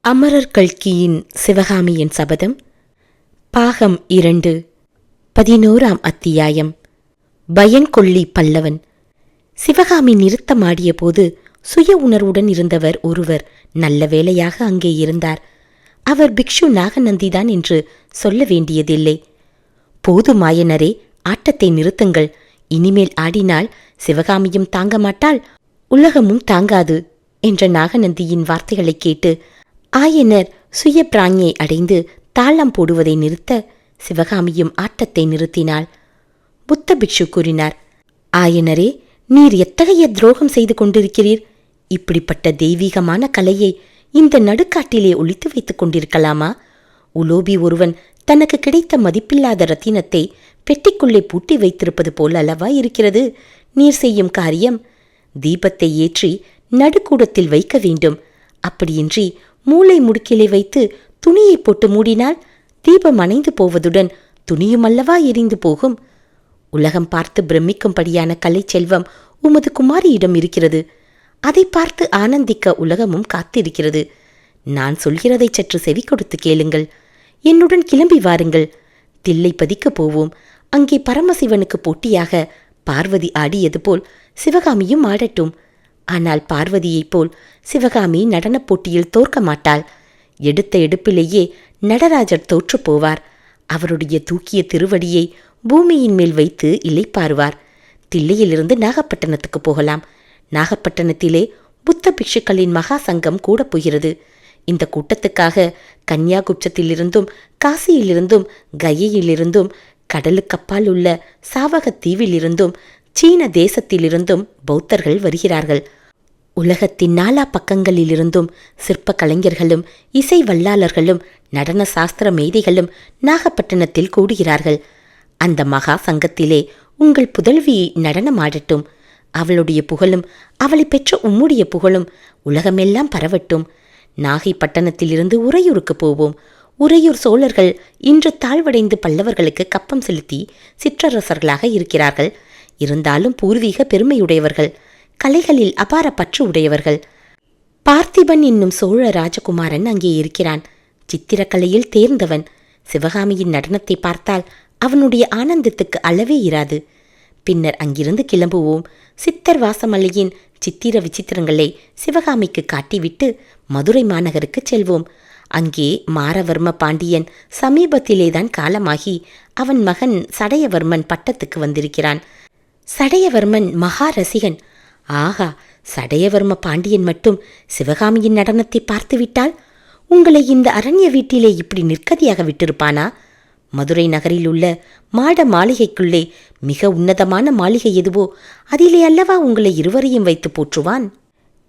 அமரர் கல்கியின் சிவகாமியின் சபதம் பாகம் 2 11ஆம் அத்தியாயம். பயங்கொள்ளி பல்லவன். சிவகாமி நிறுத்தமாடிய போது சுய உணர்வுடன் இருந்தவர் ஒருவர் நல்ல வேளையாக அங்கே இருந்தார். அவர் பிக்ஷு நாகநந்திதான் என்று சொல்ல வேண்டியதில்லை. போது மாயனரே, ஆட்டத்தை நிறுத்துங்கள். இனிமேல் ஆடினால் சிவகாமியும் தாங்க மாட்டாள், உலகமும் தாங்காது என்ற நாகநந்தியின் வார்த்தைகளை கேட்டு ஆயனர் சுய பிராஞ்ஞை அடைந்து தாளம் போடுவதை நிறுத்த சிவகாமியும் ஆட்டத்தை நிறுத்தினாள். புத்த பிக்ஷு கூறினார், ஆயனரே, நீர் எத்தகைய துரோகம் செய்து கொண்டிருக்கிறீர்? இப்படிப்பட்ட தெய்வீகமான கலையை இந்த நடுக்காட்டிலே ஒளித்து வைத்துக் கொண்டிருக்கலாமா? உலோபி ஒருவன் தனக்கு கிடைத்த மதிப்பில்லாத ரத்தினத்தை பெட்டிக்குள்ளே பூட்டி வைத்திருப்பது போல் அல்லவா இருக்கிறது நீர் செய்யும் காரியம்? தீபத்தை ஏற்றி நடுக்கூடத்தில் வைக்க வேண்டும். அப்படியின்றி மூளை முடுக்கிலே வைத்து துணியை போட்டு மூடினால் தீபம் அணைந்து போவதுடன் துணியுமல்லவா எரிந்து போகும்? உலகம் பார்த்து பிரமிக்கும்படியான கலை செல்வம் உமது குமாரியிடம் இருக்கிறது. அதை பார்த்து ஆனந்திக்க உலகமும் காத்திருக்கிறது. நான் சொல்கிறதை சற்று செவி கொடுத்து கேளுங்கள். என்னுடன் கிளம்பி வாருங்கள். தில்லைப்பதிக்கு போவோம். அங்கே பரமசிவனுக்கு போட்டியாக பார்வதி ஆடியது போல் சிவகாமியும் ஆடட்டும். ஆனால் பார்வதியைப் போல் சிவகாமி நடனப் போட்டியில் தோற்க மாட்டாள். எடுத்த எடுப்பிலேயே நடராஜர் தோற்று போவார். அவருடைய தூக்கிய திருவடியை பூமியின் மேல் வைத்து இளைப்பாறுவார். தில்லையிலிருந்து நாகப்பட்டினத்துக்கு போகலாம். நாகப்பட்டினத்திலே புத்த பிக்ஷுக்களின் மகா சங்கம் கூட போகிறது. இந்த கூட்டத்துக்காக கன்யாகுப்சத்திலிருந்தும் காசியிலிருந்தும் கயையிலிருந்தும் கடலுக்கப்பால் உள்ள சாவகத் தீவிலிருந்தும் சீன தேசத்திலிருந்தும் பௌத்தர்கள் வருகிறார்கள். உலகத்தின் நாலா பக்கங்களிலிருந்தும் சிற்ப கலைஞர்களும் இசை வல்லாளர்களும் நடன சாஸ்திர மேதைகளும் நாகப்பட்டினத்தில் கூடுகிறார்கள். அந்த மகா சங்கத்திலே உங்கள் புதல்வி நடனமாடட்டும். அவளுடைய புகழும் அவளை பெற்ற உம்முடைய புகழும் உலகமெல்லாம் பரவட்டும். நாகைப்பட்டினத்திலிருந்து உறையூருக்கு போவோம். உறையூர் சோழர்கள் இன்று தாழ்வடைந்து பல்லவர்களுக்கு கப்பம் செலுத்தி சிற்றரசர்களாக இருக்கிறார்கள். இருந்தாலும் பூர்வீக பெருமையுடையவர்கள், கலைகளில் அபார பற்று உடையவர்கள். பார்த்திபன் என்னும் சோழ ராஜகுமாரன் அங்கே இருக்கிறான். சித்திரக்கலையில் தேர்ந்தவன். சிவகாமியின் நடனத்தை பார்த்தால் அவனுடைய ஆனந்தத்துக்கு அளவே இராது. பின்னர் அங்கிருந்து கிளம்புவோம். சித்தர் வாசமல்லியின் சித்திர விசித்திரங்களை சிவகாமிக்கு காட்டிவிட்டு மதுரை மாநகருக்கு செல்வோம். அங்கே மாரவர்ம பாண்டியன் சமீபத்திலேதான் காலமாகி அவன் மகன் சடையவர்மன் பட்டத்துக்கு வந்திருக்கிறான். சடையவர்மன் மகா ரசிகன். ஆகா, சடையவர்ம பாண்டியன் மட்டும் சிவகாமியின் நடனத்தை பார்த்துவிட்டால் உங்களை இந்த அரண்ய வீட்டிலே இப்படி நிற்கதியாக விட்டிருப்பானா? மதுரை நகரில் உள்ள மாட மாளிகைக்குள்ளே மிக உன்னதமான மாளிகை எதுவோ அதிலே அல்லவா உங்களை இருவரையும் வைத்து போற்றுவான்.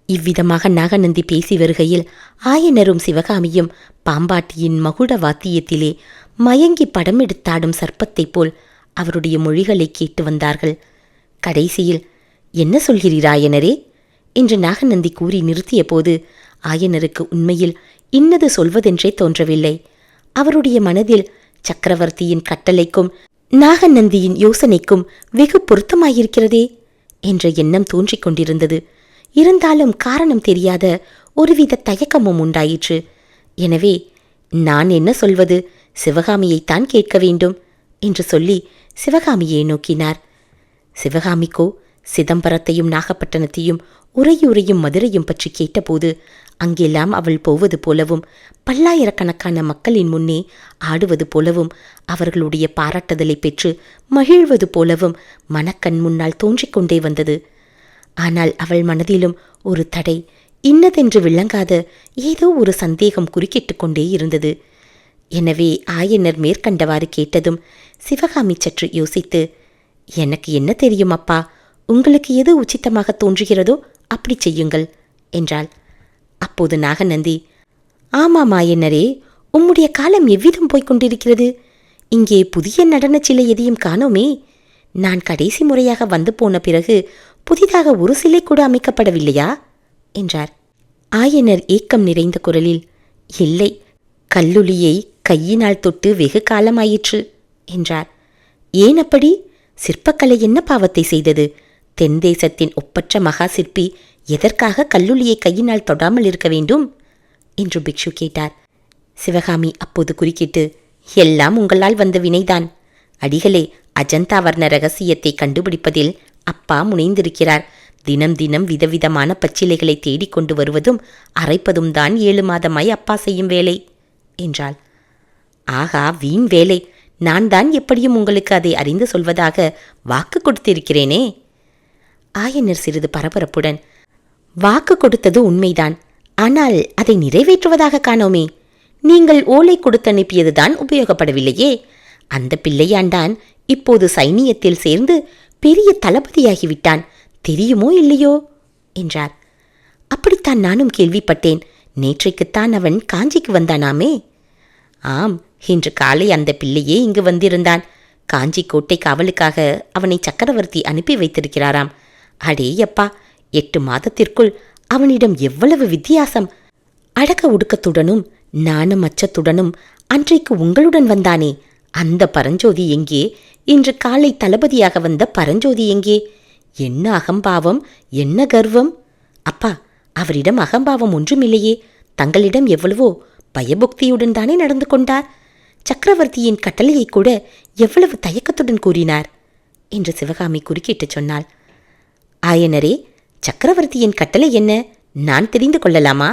இவ்விதமாக நாகநந்தி பேசி வருகையில் ஆயனரும் சிவகாமியும் பாம்பாட்டியின் மகுட வாத்தியத்திலே மயங்கி படம் எடுத்தாடும் சர்ப்பத்தைப் போல் அவருடைய மொழிகளை கேட்டு வந்தார்கள். கடைசியில், என்ன சொல்கிறீர் ஆயனரே என்று நாகநந்தி கூறி நிறுத்திய போது ஆயனருக்கு உண்மையில் இன்னது சொல்வதென்றே தோன்றவில்லை. அவருடைய மனதில் சக்கரவர்த்தியின் கட்டளைக்கும் நாகநந்தியின் யோசனைக்கும் வெகு பொருத்தமாயிருக்கிறதே என்ற எண்ணம் தோன்றிக் கொண்டிருந்தது. இருந்தாலும் காரணம் தெரியாத ஒருவித தயக்கமும் உண்டாயிற்று. எனவே, நான் என்ன சொல்வது, சிவகாமியைத்தான் கேட்க வேண்டும் என்று சொல்லி சிவகாமியை நோக்கினார். சிவகாமிக்கோ சிதம்பரத்தையும் நாகப்பட்டினத்தையும் உறையூரையும் மதுரையும் பற்றி கேட்டபோது அங்கெல்லாம் அவள் போவது போலவும் பல்லாயிரக்கணக்கான மக்களின் முன்னே ஆடுவது போலவும் அவர்களுடைய பாராட்டுதலை பெற்று மகிழ்வது போலவும் மனக்கண் முன்னால் தோன்றிக்கொண்டே வந்தது. ஆனால் அவள் மனதிலும் ஒரு தடை, இன்னதென்று விளங்காத ஏதோ ஒரு சந்தேகம் குறுக்கிட்டு கொண்டே இருந்தது. எனவே ஆயனர் மேற்கண்டவாறு கேட்டதும் சிவகாமி சற்று யோசித்து, எனக்கு என்ன தெரியும் அப்பா, உங்களுக்கு எது உச்சித்தமாக தோன்றுகிறதோ அப்படி செய்யுங்கள் என்றாள். அப்போது நாகநந்தி, ஆமாம் ஆயனரே, உம்முடைய காலம் எவ்விதம் போய்கொண்டிருக்கிறது? இங்கே புதிய நடனச் சிலை எதையும் காணோமே. நான் கடைசி முறையாக வந்து போன பிறகு புதிதாக ஒரு சிலை கூட அமைக்கப்படவில்லையா என்றார். ஆயனர் ஏக்கம் நிறைந்த குரலில், இல்லை, கல்லுளியை கையினால் தொட்டு வெகு காலமாயிற்று என்றார். ஏன் அப்படி? சிற்பக்கலை என்ன பாவத்தை செய்தது? தென் தேசத்தின் ஒப்பற்ற மகா சிற்பி எதற்காக கல்லுளியை கையினால் தொடாமல் இருக்க வேண்டும் என்று பிக்ஷு கேட்டார். சிவகாமி அப்போது குறுக்கிட்டு, எல்லாம் உங்களால் வந்த வினைதான். அடிகளே, அஜந்தா வர்ண ரகசியத்தை கண்டுபிடிப்பதில் அப்பா முனைந்திருக்கிறார். தினம் தினம் விதவிதமான பச்சிலைகளை தேடிக்கொண்டு வருவதும் அரைப்பதும் தான் 7 மாதமாய் அப்பா செய்யும் வேலை என்றாள். ஆகா, வீண் வேலை. நான் தான் எப்படியும் உங்களுக்கு அதை அறிந்து சொல்வதாக வாக்கு கொடுத்திருக்கிறேனே. ஆயனர் சிறிது பரபரப்புடன், வாக்கு கொடுத்தது உண்மைதான், ஆனால் அதை நிறைவேற்றுவதாக காணோமே. நீங்கள் ஓலை கொடுத்து அனுப்பியதுதான் உபயோகப்படவில்லையே. அந்த பிள்ளையாண்டான் இப்போது சைனியத்தில் சேர்ந்து பெரிய தளபதியாகிவிட்டான், தெரியுமோ இல்லையோ என்றார். அப்படித்தான் நானும் கேள்விப்பட்டேன். நேற்றைக்குத்தான் அவன் காஞ்சிக்கு வந்தானாமே. ஆம், இன்று காலை அந்த பிள்ளையே இங்கு வந்திருந்தான். காஞ்சி கோட்டை காவலுக்காக அவனை சக்கரவர்த்தி அனுப்பி வைத்திருக்கிறாராம். அடேயப்பா, 8 மாதத்திற்குள் அவனிடம் எவ்வளவு வித்தியாசம்! அடக்க ஒடுக்கத்துடனும் நாணம் அச்சத்துடனும் அன்றைக்கு உங்களுடன் வந்தானே, அந்த பரஞ்சோதி எங்கே? இன்று காலை தளபதியாக வந்த பரஞ்சோதி எங்கே? என்ன அகம்பாவம், என்ன கர்வம்! அப்பா, அவரிடம் அகம்பாவம் ஒன்றுமில்லையே. தங்களிடம் எவ்வளவோ பயபக்தியுடன் தானே நடந்து கொண்டார். சக்கரவர்த்தியின் கட்டளையை கூட எவ்வளவு தயக்கத்துடன் கூறினார் என்று சிவகாமி குறுக்கிட்டு சொன்னாள். ஆயனரே, சக்கரவர்த்தியின் கட்டளை என்ன? நான் தெரிந்து கொள்ளலாமா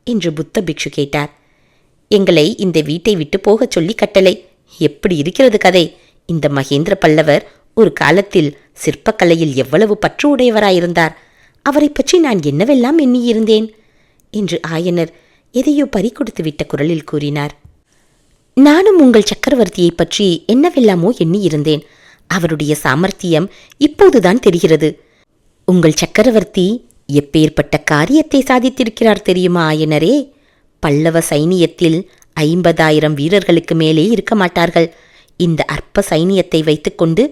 என்று புத்த பிக்ஷு கேட்டார். எங்களை இந்த வீட்டை விட்டு போகச் சொல்லி கட்டளை. எப்படி இருக்கிறது கதை? இந்த மகேந்திர பல்லவர் ஒரு காலத்தில் சிற்பக்கலையில் எவ்வளவு பற்று உடையவராயிருந்தார். அவரை பற்றி நான் என்னவெல்லாம் எண்ணியிருந்தேன் என்று ஆயனர் எதையோ பறிகொடுத்துவிட்ட குரலில் கூறினார். நானும் உங்கள் சக்கரவர்த்தியை பற்றி என்னவெல்லாமோ எண்ணியிருந்தேன். அவருடைய சாமர்த்தியம் இப்போதுதான் தெரிகிறது. உங்கள் சக்கரவர்த்தி எப்பேற்பட்ட காரியத்தை சாதித்திருக்கிறார் தெரியுமா ஆயனரே? பல்லவ சைனியத்தில் 50,000 வீரர்களுக்கு மேலே இருக்க மாட்டார்கள். இந்த அற்ப சைனியத்தை வைத்துக்கொண்டு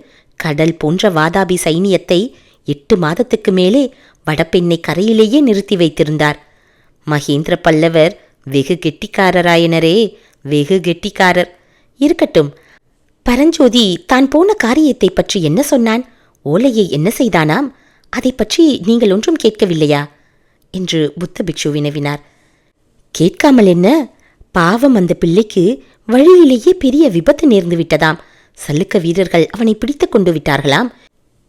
கடல் போன்ற வாதாபி சைனியத்தை 8 மாதத்துக்கு மேலே வடபெண்ணை கரையிலேயே நிறுத்தி வைத்திருந்தார். மகேந்திர பல்லவர் வெகு கெட்டிக்காரராயனரே, வெகு கெட்டிக்காரர். இருக்கட்டும், பரஞ்சோதி தான் போன காரியத்தை பற்றி என்ன சொன்னான்? ஓலையை என்ன செய்தானாம்? அதை பற்றி நீங்கள் ஒன்றும் கேட்கவில்லையா என்று புத்த பிக்ஷு வினவினார். கேட்காமல் என்ன? பாவம், அந்த பிள்ளைக்கு வழியிலேயே பெரிய விபத்து நேர்ந்து விட்டதாம். சல்லுக்க வீரர்கள் அவனை பிடித்து கொண்டு விட்டார்களாம்.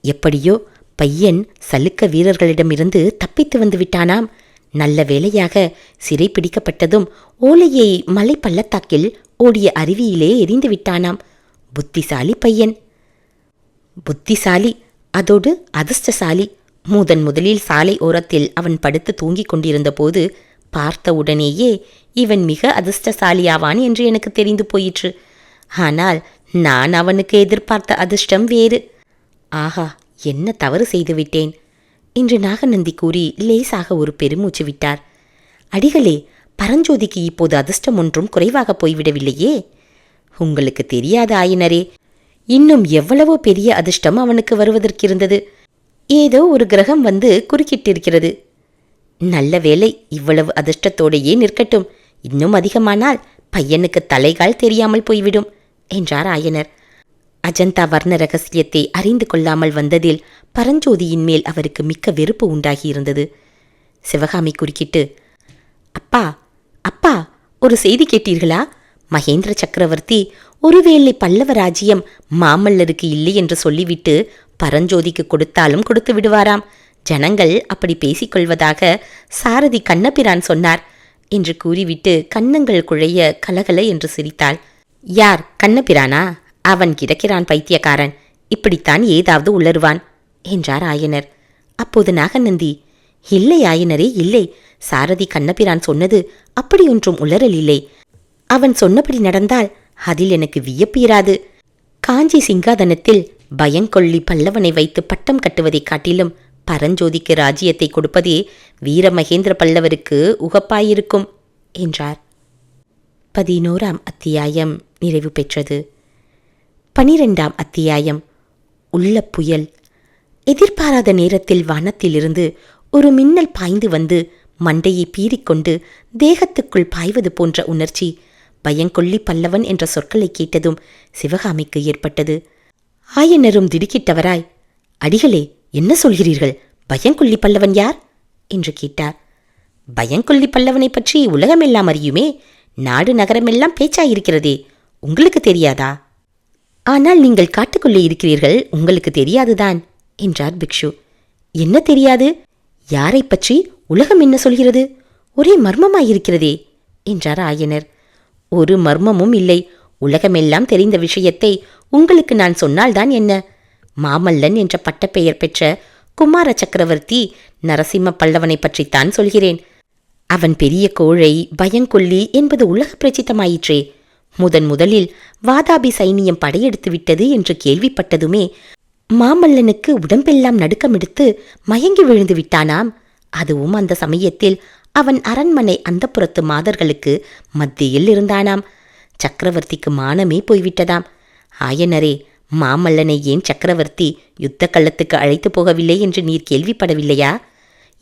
எப்படியோ பையன் சல்லுக்க வீரர்களிடமிருந்து தப்பித்து வந்து விட்டானாம். நல்ல வேளையாக சிறை பிடிக்கப்பட்டதும் ஓலையை மலை பள்ளத்தாக்கில் ஓடிய அருவியிலே எரிந்து விட்டானாம். புத்திசாலி பையன். புத்திசாலி, அதோடு அதிர்ஷ்டசாலி. முதலில் சாலை ஓரத்தில் அவன் படுத்து தூங்கிக் கொண்டிருந்த போது பார்த்த உடனேயே இவன் மிக அதிர்ஷ்டசாலியாவான் என்று எனக்கு தெரிந்து போயிற்று. ஆனால் நான் அவனுக்கு எதிர்பார்த்த அதிர்ஷ்டம் வேறு. ஆஹா, என்ன தவறு செய்துவிட்டேன் என்று நாகநந்தி கூறி லேசாக ஒரு பெருமூச்சு விட்டார். அடிகளே, பரஞ்சோதிக்கு இப்போது அதிர்ஷ்டம் ஒன்றும் குறைவாக போய்விடவில்லையே. உங்களுக்கு தெரியாத ஆயனரே, இன்னும் எவ்வளவோ பெரிய அதிர்ஷ்டம் அவனுக்கு வருவதற்கிருந்தது. ஏதோ ஒரு கிரகம் வந்து குறுக்கிட்டிருக்கிறது. நல்ல வேளை, இவ்வளவு அதிர்ஷ்டத்தோடையே நிற்கட்டும். இன்னும் அதிகமானால் பையனுக்கு தலைகால் தெரியாமல் போய்விடும் என்றார் ஆயனர். அஜந்தா வர்ண ரகசியத்தை அறிந்து கொள்ளாமல் வந்ததில் பரஞ்சோதியின் மேல் அவருக்கு மிக்க வெறுப்பு உண்டாகியிருந்தது. சிவகாமி குறுக்கிட்டு, அப்பா, அப்பா, ஒரு செய்தி கேட்டீர்களா? மகேந்திர சக்கரவர்த்தி ஒருவேளை பல்லவ ராஜ்யம் மாமல்லருக்கு இல்லை என்று சொல்லிவிட்டு பரஞ்சோதிக்கு கொடுத்தாலும் கொடுத்து விடுவாராம். ஜனங்கள் அப்படி பேசிக்கொள்வதாக சாரதி கண்ணபிரான் சொன்னார் என்று கூறிவிட்டு கன்னங்கள் குழைய கலகல என்று சிரித்தாள். யார் கண்ணபிரானா? அவன் கிடக்கிறான் பைத்தியக்காரன். இப்படித்தான் ஏதாவது உளறுவான் என்றார் ஆயனர். அப்போது நாகநந்தி, இல்லை ஆயனரே, இல்லை. சாரதி கண்ணபிரான் சொன்னது அப்படியொன்றும் உளறல் இல்லை. அவன் சொன்னபடி நடந்தால் அதில் எனக்கு வியப்பீராது. காஞ்சி சிங்காதனத்தில் பயங்கொள்ளி பல்லவனை வைத்து பட்டம் கட்டுவதைக் காட்டிலும் பரஞ்சோதிக்கு ராஜ்யத்தை கொடுப்பதே வீர மகேந்திர பல்லவருக்கு உகப்பாயிருக்கும் என்றார். 11ஆம் அத்தியாயம் நிறைவு பெற்றது. 12ஆம் அத்தியாயம் உள்ள புயல். எதிர்பாராத நேரத்தில் வானத்திலிருந்து ஒரு மின்னல் பாய்ந்து வந்து மண்டையை பீறிக்கொண்டு தேகத்துக்குள் பாய்வது போன்ற உணர்ச்சி பயங்கொள்ளி பல்லவன் என்ற சொற்களை கேட்டதும் சிவகாமிக்கு ஏற்பட்டது. ஆயனரும் திடுக்கிட்டவராய், அடிகளே, என்ன சொல்கிறீர்கள்? பயங்கொள்ளி பல்லவன் யார் என்று கேட்டார். பயங்கொல்லி பல்லவனை பற்றி உலகமெல்லாம் அறியுமே, நாடு நகரமெல்லாம் பேச்சாயிருக்கிறதே, உங்களுக்கு தெரியாதா? ஆனால் நீங்கள் காட்டுக்குள்ளே இருக்கிறீர்கள், உங்களுக்கு தெரியாதுதான் என்றார் பிக்ஷு. என்ன தெரியாது? யாரை பற்றி உலகம் என்ன சொல்கிறது? ஒரே மர்மமாயிருக்கிறதே என்றார் ஆயனர். ஒரு மர்மமும் இல்லை. உலகமெல்லாம் தெரிந்த விஷயத்தை உங்களுக்கு நான் சொன்னால்தான் என்ன? மாமல்லன் என்ற பட்டப்பெயர் பெற்ற குமார சக்கரவர்த்தி நரசிம்ம பல்லவனை பற்றித்தான் சொல்கிறேன். அவன் பெரிய கோழை, பயங்கொல்லி என்பது உலக பிரசித்தமாயிற்றே. முதலில் வாதாபி சைனியம் படையெடுத்து விட்டது என்று கேள்விப்பட்டதுமே மாமல்லனுக்கு உடம்பெல்லாம் நடுக்கமெடுத்து மயங்கி விழுந்து விட்டானாம். அதுவும் அந்த சமயத்தில் அவன் அரண்மனை அந்தப்புறத்து மாதர்களுக்கு மத்தியில் இருந்தானாம். சக்கரவர்த்திக்கு மானமே போய்விட்டதாம். ஆயனரே, மாமல்லனை ஏன் சக்கரவர்த்தி யுத்த களத்துக்கு அழைத்து போகவில்லை என்று நீர் கேள்விப்படவில்லையா?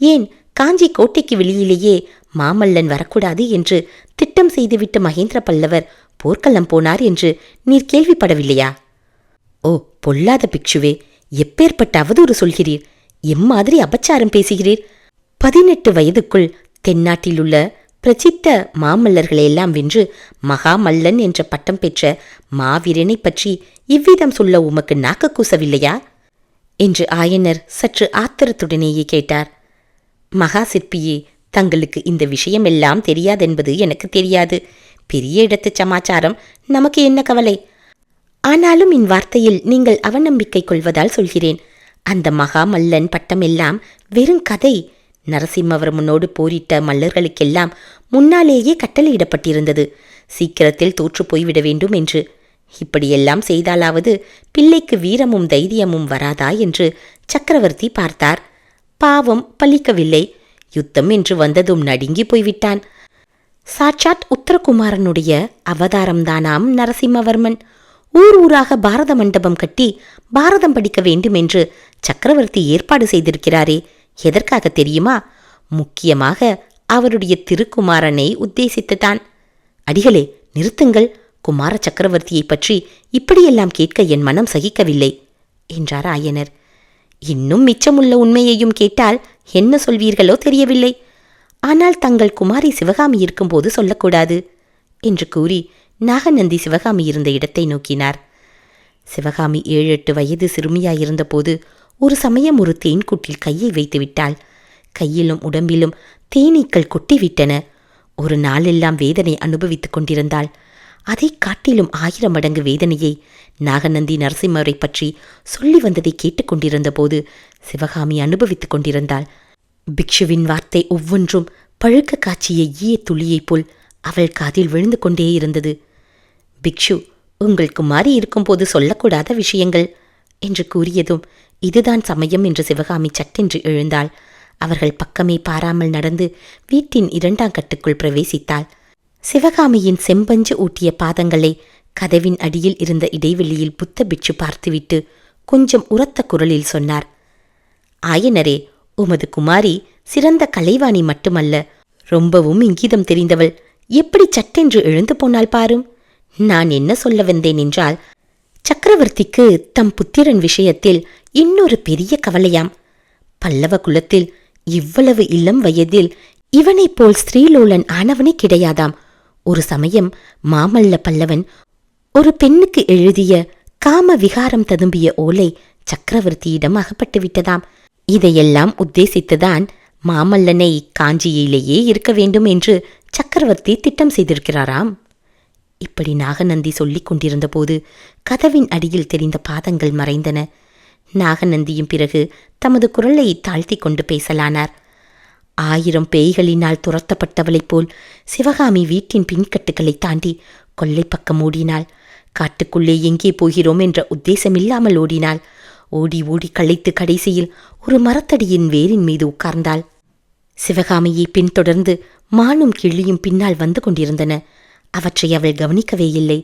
ஏன் காஞ்சி கோட்டைக்கு வெளியிலேயே மாமல்லன் வரக்கூடாது என்று திட்டம் செய்துவிட்டு மகேந்திர பல்லவர் போர்க்களம் போனார் என்று நீர் கேள்விப்படவில்லையா? ஓ பொல்லாத பிக்ஷுவே, எப்பேற்பட்ட அவதூறு சொல்கிறீர்! எம்மாதிரி அபச்சாரம் பேசுகிறீர்! 18 வயதுக்குள் தென்னாட்டிலுள்ள பிரசித்த மாமல்லர்களையெல்லாம் வென்று மகாமல்லன் என்ற பட்டம் பெற்ற மாவீரனை பற்றி இவ்விதம் சொல்ல உமக்கு நாக்க கூசவில்லையா என்று ஆயனர் சற்று ஆத்திரத்துடனேயே கேட்டார். மகா சிற்பியே, தங்களுக்கு இந்த விஷயமெல்லாம் தெரியாதென்பது எனக்கு தெரியாது. பெரிய இடத்து சமாச்சாரம், நமக்கு என்ன கவலை? ஆனாலும் என் வார்த்தையில் நீங்கள் அவநம்பிக்கை கொள்வதால் சொல்கிறேன். அந்த மகாமல்லன் பட்டமெல்லாம் வெறும் கதை. நரசிம்மவர்மனோடு போரிட்ட மல்லர்களுக்கெல்லாம் முன்னாலேயே கட்டளையிடப்பட்டிருந்தது, சீக்கிரத்தில் தோற்று போய்விட வேண்டும் என்று. இப்படியெல்லாம் செய்தாலாவது பிள்ளைக்கு வீரமும் தைரியமும் வராதா என்று சக்கரவர்த்தி பார்த்தார். பாவம், பலிக்கவில்லை. யுத்தம் என்று வந்ததும் நடுங்கி போய்விட்டான். சாட்சாத் உத்தரகுமாரனுடைய அவதாரம்தானாம் நரசிம்மவர்மன். ஊர் ஊராக பாரத மண்டபம் கட்டி பாரதம் படிக்க வேண்டும் என்று சக்கரவர்த்தி ஏற்பாடு செய்திருக்கிறாரே, எதற்காக தெரியுமா? முக்கியமாக அவருடைய திருக்குமாரனை உத்தேசித்துத்தான். அடிகளே, நிறுத்துங்கள். குமார சக்கரவர்த்தியை பற்றி இப்படியெல்லாம் கேட்க என் மனம் சகிக்கவில்லை என்றார் ஆயனர். இன்னும் மிச்சமுள்ள உண்மையையும் கேட்டால் என்ன சொல்வீர்களோ தெரியவில்லை. ஆனால் தங்கள் குமாரி சிவகாமி இருக்கும்போது சொல்லக்கூடாது என்று கூறி நாகநந்தி சிவகாமி இருந்த இடத்தை நோக்கினார். சிவகாமி 7-8 வயது சிறுமியாயிருந்தபோது ஒரு சமயம் ஒரு தேன்கூட்டில் கையை வைத்து விட்டாள். கையிலும் உடம்பிலும் தேனீக்கள் கொட்டிவிட்டன. ஒரு நாளெல்லாம் வேதனை அனுபவித்துக் கொண்டிருந்தாள். அதை காட்டிலும் 1000 மடங்கு வேதனையை நாகநந்தி நரசிம்மரை பற்றி சொல்லி வந்ததை கேட்டுக்கொண்டிருந்த போது சிவகாமி அனுபவித்துக் கொண்டிருந்தாள். பிக்ஷுவின் வார்த்தை ஒவ்வொன்றும் பழுக்க காய்ச்சிய ஈய துளியைப் போல் அவள் காதில் விழுந்து கொண்டே இருந்தது. பிக்ஷு, உங்கள் குமாரி இருக்கும்போது சொல்லக்கூடாத விஷயங்கள் என்று கூறியதும் இதுதான் சமயம் என்று சிவகாமி சட்டென்று எழுந்தாள். அவர்கள் பக்கமே பாராமல் நடந்து வீட்டின் 2ஆம் கட்டுக்குள் பிரவேசித்தாள். சிவகாமியின் செம்பஞ்சு ஊட்டிய பாதங்களை கதவின் அடியில் இருந்த இடைவெளியில் புத்த பிட்சு பார்த்துவிட்டு கொஞ்சம் உரத்த குரலில் சொன்னார். ஆயனரே, உமது குமாரி சிறந்த கலைவாணி மட்டுமல்ல, ரொம்பவும் இங்கீதம் தெரிந்தவள். எப்படி சட்டென்று எழுந்து போனால் பாரும். நான் என்ன சொல்ல வந்தேன் என்றால், சக்கரவர்த்திக்கு தம் புத்திரன் விஷயத்தில் இன்னொரு பெரிய கவலையாம். பல்லவ குலத்தில் இவ்வளவு இளம் வயதில் இவனைப் போல் ஸ்ரீலோலன் ஆனவனே கிடையாதாம். ஒரு சமயம் மாமல்ல பல்லவன் ஒரு பெண்ணுக்கு எழுதிய காம விகாரம் ததும்பிய ஓலை சக்கரவர்த்தியிடம் அகப்பட்டு விட்டதாம். இதையெல்லாம் உத்தேசித்துதான் மாமல்லனை காஞ்சியிலேயே இருக்க வேண்டும் என்று சக்கரவர்த்தி திட்டம் செய்திருக்கிறாராம். இப்படி நாகநந்தி சொல்லிக் கொண்டிருந்த போது கதவின் அடியில் தெரிந்த பாதங்கள் மறைந்தன. நாகநந்தியும் பிறகு தமது குரலை தாழ்த்தி கொண்டு பேசலானார். 1000 பேய்களினால் துரத்தப்பட்டவளைப் போல் சிவகாமி வீட்டின் பின்கட்டுகளை தாண்டி கொல்லை பக்கம் ஓடினாள். காட்டுக்குள்ளே எங்கே போகிறோம் என்ற உத்தேசமில்லாமல் ஓடினாள். ஓடி ஓடி களைத்து கடைசியில் ஒரு மரத்தடியின் வேரின் மீது உட்கார்ந்தாள். சிவகாமியை பின்தொடர்ந்து மானும் கிளியும் பின்னால் வந்து கொண்டிருந்தன. அவற்றை அவள் கவனிக்கவே இல்லை.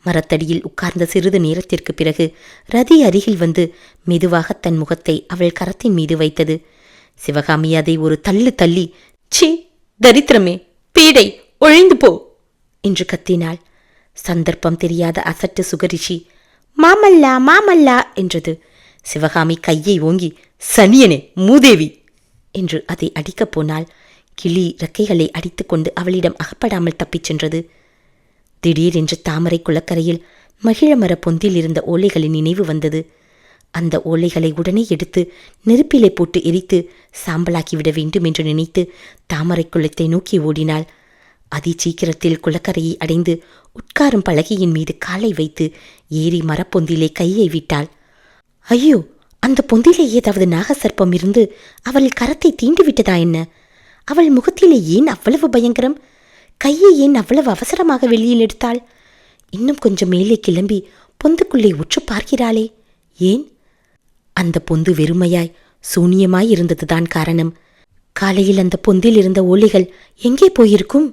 மரத்தடியில் உட்கார்ந்த சிறிது நேரத்திற்கு பிறகு ரதி அருகில் வந்து மெதுவாக தன் முகத்தை அவள் கரத்தின் மீது வைத்தது. சிவகாமி அதை ஒரு தள்ளு தள்ளி, சி தரித்திரமே, பீடை, ஒழிந்து போ என்று கத்தினாள். சந்தர்ப்பம் தெரியாத அசட்டு சுகரிஷி மாமல்லா மாமல்லா என்றது. சிவகாமி கையை ஓங்கி, சனியனே மூதேவி என்று அதை அடிக்கப் போனாள். கிளி இறக்கைகளை அடித்துக்கொண்டு அவளிடம் அகப்படாமல் தப்பிச் சென்றது. திடீரென்று தாமரை குளக்கரையில் மகிழமர பொந்தில் இருந்த ஓலைகளின் நினைவு வந்தது. அந்த ஓலைகளை உடனே எடுத்து நெருப்பிலே போட்டு எரித்து சாம்பலாக்கிவிட வேண்டும் என்று நினைத்து தாமரை குளத்தை நோக்கி ஓடினாள். அதி சீக்கிரத்தில் குளக்கரையை அடைந்து உட்காரும் பலகையின் மீது காலை வைத்து ஏறி மரப்பொந்திலே கையை விட்டாள். ஐயோ, அந்த பொந்திலே ஏதாவது நாகசர்ப்பம் இருந்து அவள் கரத்தை தீண்டிவிட்டதா என்ன? அவள் முகத்திலே ஏன் அவ்வளவு பயங்கரம்? கையை ஏன் அவ்வளவு அவசரமாக வெளியில் எடுத்தாள்? இன்னும் கொஞ்சம் மேலே கிளம்பி பொந்துக்குள்ளே உற்று பார்க்கிறாளே, ஏன்? அந்த பொந்து வெறுமையாய் சூனியமாய் இருந்ததுதான் காரணம். காலையில் அந்த பொந்தில் இருந்த ஓலைகள் எங்கே போயிருக்கும்?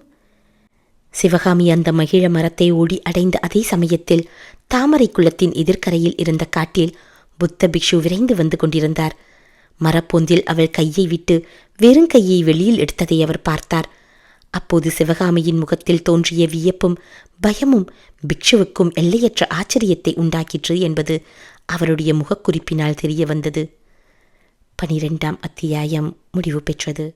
சிவகாமி அந்த மகிழ மரத்தை ஓடி அடைந்த அதே சமயத்தில் தாமரை குளத்தின் எதிர்க்கரையில் இருந்த காட்டில் புத்த பிக்ஷு விரைந்து வந்து கொண்டிருந்தார். மரப்பொந்தில் அவள் கையை விட்டு வெறுங்கையை வெளியில் எடுத்ததை அவர் பார்த்தார். அப்போது சிவகாமியின் முகத்தில் தோன்றிய வியப்பும் பயமும் பிக்ஷுவுக்கும் எல்லையற்ற ஆச்சரியத்தை உண்டாக்கிற்று என்பது அவருடைய முகக்குறிப்பினால் தெரிய வந்தது. 12ஆம் அத்தியாயம் முடிவு பெற்றது.